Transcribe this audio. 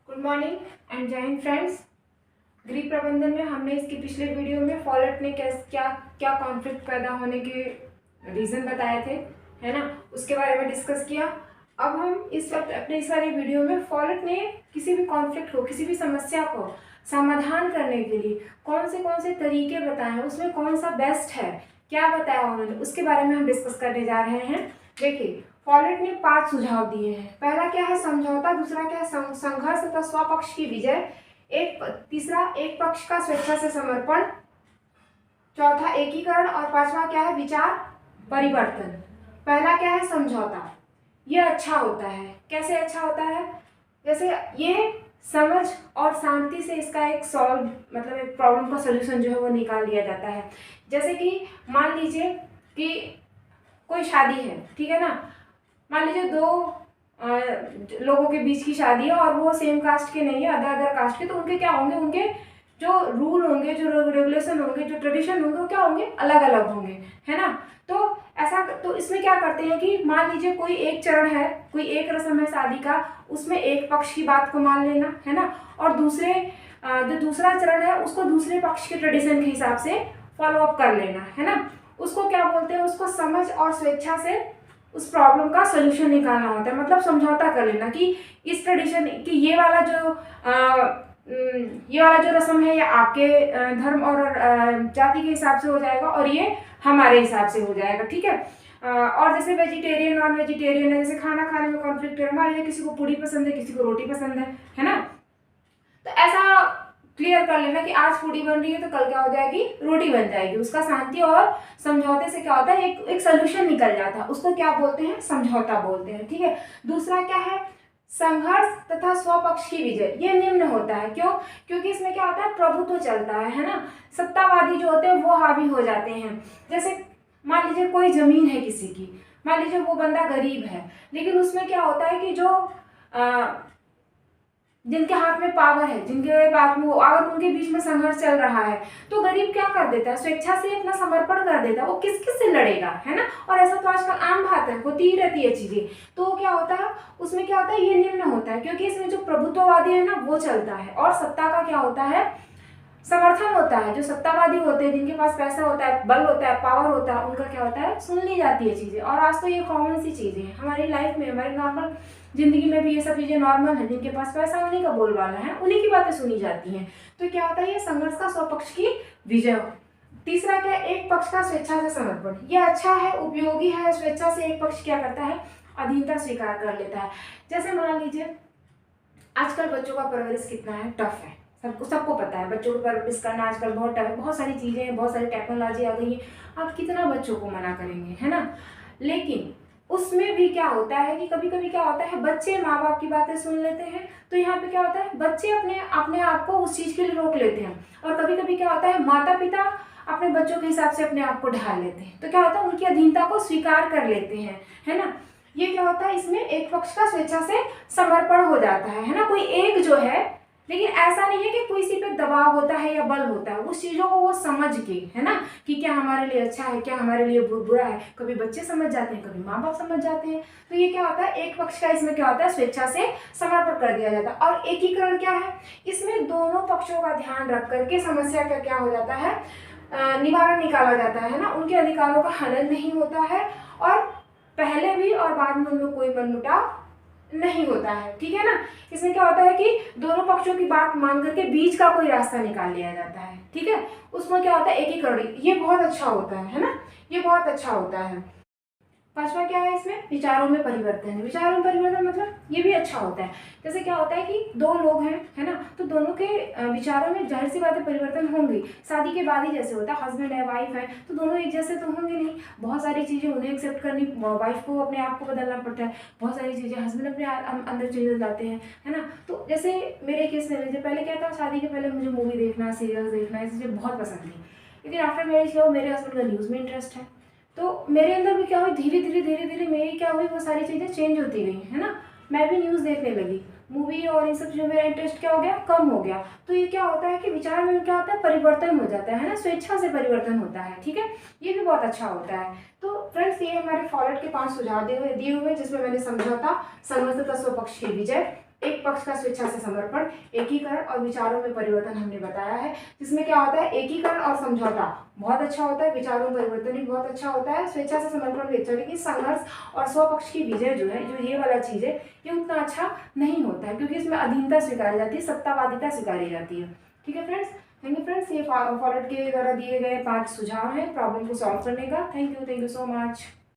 Good morning and जय Hind friends. गृह प्रबंधन में हमने इसके पिछले वीडियो में फॉलेट ने कैसे क्या क्या कॉन्फ्लिक्ट पैदा होने के रीज़न बताए थे, है ना, उसके बारे में डिस्कस किया। अब हम इस वक्त अपने इस वाले वीडियो में फॉलेट ने किसी भी कॉन्फ्लिक्ट को, किसी भी समस्या को समाधान करने के लिए कौन से तरीके बताए हैं, उसमें कौन सा बेस्ट है, क्या बताया उन्होंने, उसके बारे में हम डिस्कस करने जा रहे हैं। देखिए, फॉलेट ने 5 सुझाव दिए हैं। पहला क्या है? समझौता। दूसरा क्या है? संघर्ष तथा स्वपक्ष की विजय। तीसरा, एक पक्ष का स्वेच्छा से समर्पण। चौथा, एकीकरण। और पांचवा क्या है? विचार परिवर्तन। पहला क्या है? समझौता। ये अच्छा होता है। कैसे अच्छा होता है? जैसे ये समझ और शांति से इसका एक सॉल्व, मतलब एक प्रॉब्लम का सोल्यूशन जो है वो निकाल लिया जाता है। जैसे कि मान लीजिए कि कोई शादी है, ठीक है ना। मान लीजिए दो लोगों के बीच की शादी है और वो सेम कास्ट के नहीं है, अदर अदर कास्ट के, तो उनके क्या होंगे? उनके जो रूल होंगे, जो रेगुलेशन होंगे, जो ट्रेडिशन होंगे, वो क्या होंगे? अलग अलग होंगे, है ना। तो ऐसा, तो इसमें क्या करते हैं कि मान लीजिए कोई एक चरण है, कोई एक रस्म है शादी का, उसमें एक पक्ष की बात को मान लेना, है ना, और जो दूसरा चरण है उसको दूसरे पक्ष के ट्रेडिशन के हिसाब से फॉलो अप कर लेना, है ना। उसको क्या बोलते हैं? उसको समझ और स्वेच्छा से उस प्रॉब्लम का सोल्यूशन निकालना होता है। मतलब समझौता कर लेना कि इस ट्रेडिशन कि ये वाला जो रस्म है ये आपके धर्म और जाति के हिसाब से हो जाएगा और ये हमारे हिसाब से हो जाएगा, ठीक है। और जैसे वेजिटेरियन नॉन वेजिटेरियन है, जैसे खाना खाने में कॉन्फ्लिक्ट है, मान लीजिए किसी को पूड़ी पसंद है, किसी को रोटी पसंद है ना। तो ऐसा क्लियर कर लेना कि आज पूड़ी बन रही है तो कल क्या हो जाएगी? रोटी बन जाएगी। उसका शांति और समझौते से क्या होता है? एक सोल्यूशन निकल जाता है। उसको क्या बोलते हैं? समझौता बोलते हैं, ठीक है। दूसरा क्या है? संघर्ष तथा स्वपक्ष की विजय। ये निम्न होता है। क्यों? क्योंकि इसमें क्या होता है? प्रभुत्व चलता है ना। सत्तावादी जो होते हैं वो हावी हो जाते हैं। जैसे मान लीजिए कोई जमीन है किसी की, मान लीजिए वो बंदा गरीब है, लेकिन उसमें क्या होता है कि जो जिनके हाथ में पावर है, जिनके पास में वो, अगर उनके बीच में संघर्ष चल रहा है तो गरीब क्या कर देता है? स्वेच्छा से अपना समर्पण कर देता है। वो किस किस से लड़ेगा, है ना। और ऐसा तो आजकल आम बात है, होती ही रहती है चीजें। तो क्या होता है उसमें? क्या होता है? ये निम्न होता है, क्योंकि इसमें जो प्रभुत्ववादी है ना वो चलता है, और सत्ता का क्या होता है? समर्थन होता है। जो सत्तावादी होते हैं, जिनके पास पैसा होता है, बल होता है, पावर होता है, उनका क्या होता है? सुन ली जाती है चीजें। और आज तो ये कॉमन सी चीजें हैं हमारी लाइफ में, हमारी नॉर्मल जिंदगी में भी ये सब चीजें नॉर्मल है। जिनके पास पैसा, उन्हीं का बोलबाला है, उन्हीं की बातें सुनी जाती हैं। तो क्या होता है? ये संघर्ष का स्वपक्ष की विजय। तीसरा क्या? एक पक्ष का स्वेच्छा से समर्पण। ये अच्छा है, उपयोगी है। स्वेच्छा से एक पक्ष क्या करता है? अधीनता स्वीकार कर लेता है। जैसे मान लीजिए आजकल बच्चों का परवरिश कितना है, टफ है। सबको पता है बच्चों को परवरिश करना आजकल बहुत टफ है। बहुत सारी चीजें हैं, बहुत सारी टेक्नोलॉजी आ गई है। आप कितना बच्चों को मना करेंगे, है ना। लेकिन उसमें भी क्या होता है कि कभी कभी क्या होता है, बच्चे माँ बाप की बातें सुन लेते हैं। तो यहाँ पे क्या होता है? बच्चे अपने अपने आप को उस चीज के लिए रोक लेते हैं। और कभी कभी क्या होता है? माता पिता अपने बच्चों के हिसाब से अपने आप को ढाल लेते हैं। तो क्या होता है? उनकी अधीनता को स्वीकार कर लेते हैं, है ना। ये क्या होता है? इसमें एक पक्ष का स्वेच्छा से समर्पण हो जाता है ना। कोई एक जो है, लेकिन ऐसा नहीं है कि कोई किसी पे दबाव होता है या बल होता है। उस चीजों को वो समझ के, है ना, कि क्या हमारे लिए अच्छा है, क्या हमारे लिए बुरा है। कभी बच्चे समझ जाते हैं, कभी माँ बाप समझ जाते हैं। तो ये क्या होता है? एक पक्ष का इसमें क्या होता है? स्वेच्छा से समर्पण कर दिया जाता है। और एकीकरण क्या है? इसमें दोनों पक्षों का ध्यान रख करके समस्या का क्या हो जाता है? निवारण निकाला जाता है ना। उनके अधिकारों का हनन नहीं होता है, और पहले भी और बाद में उनमें कोई मनमुटाव नहीं होता है, ठीक है ना। इसमें क्या होता है कि दोनों पक्षों की बात मान करके बीच का कोई रास्ता निकाल लिया जाता है, ठीक है। उसमें क्या होता है? एकीकरण। ये बहुत अच्छा होता है ना। ये बहुत अच्छा होता है। पांचवा क्या है? इसमें विचारों में परिवर्तन है। विचारों में परिवर्तन मतलब ये भी अच्छा होता है। जैसे क्या होता है कि दो लोग हैं, है ना, तो दोनों के विचारों में जाहिर सी बात है परिवर्तन होंगे। शादी के बाद ही जैसे होता है, हस्बैंड है वाइफ है, तो दोनों एक जैसे तो होंगे नहीं। बहुत सारी चीजें उन्हें एक्सेप्ट करनी, वाइफ को अपने आप को बदलना पड़ता है। बहुत सारी चीजें हस्बैंड अपने अंदर चेंजेस लाते हैं, है ना। तो जैसे मेरे केस में, मुझे पहले क्या था, शादी के पहले मुझे मूवी देखना, सीरियल्स देखना, ये चीजें बहुत पसंद थी। लेकिन आफ्टर मैरिज क्या हो, मेरे हस्बैंड का न्यूज़ में इंटरेस्ट है। तो मेरे अंदर भी क्या हुई, धीरे धीरे मेरी क्या हुई, वो सारी चीज़ें चेंज होती गई, है ना। मैं भी न्यूज़ देखने लगी, मूवी और इन सब चीज़ों में मेरा इंटरेस्ट क्या हो गया, कम हो गया। तो ये क्या होता है कि विचार में क्या होता है? परिवर्तन हो जाता है ना, स्वेच्छा से परिवर्तन होता है, ठीक है। ये भी बहुत अच्छा होता है। तो फ्रेंड्स, ये हमारे फॉलोअर के 5 सुझाव दिए हुए जिसमें मैंने समझौता, संघर्ष तथा स्वपक्ष की विजय, एक पक्ष का स्वेच्छा से समर्पण, एकीकरण और विचारों में परिवर्तन हमने बताया है, जिसमें क्या होता है, एकीकरण और समझौता बहुत अच्छा होता है, विचारों में परिवर्तन भी बहुत अच्छा होता है, स्वेच्छा से समर्पण भी अच्छा, लेकिन संघर्ष और स्वपक्ष की विजय जो है, जो ये वाला चीज़ है, ये उतना अच्छा नहीं होता है, क्योंकि इसमें अधीनता स्वीकारी जाती है, सत्तावादिता स्वीकारी जाती है। ठीक है फ्रेंड्स, थैंक यू फ्रेंड्स। ये फॉलोड के द्वारा दिए गए 5 सुझाव हैं प्रॉब्लम को सॉल्व करने का। Thank you so much.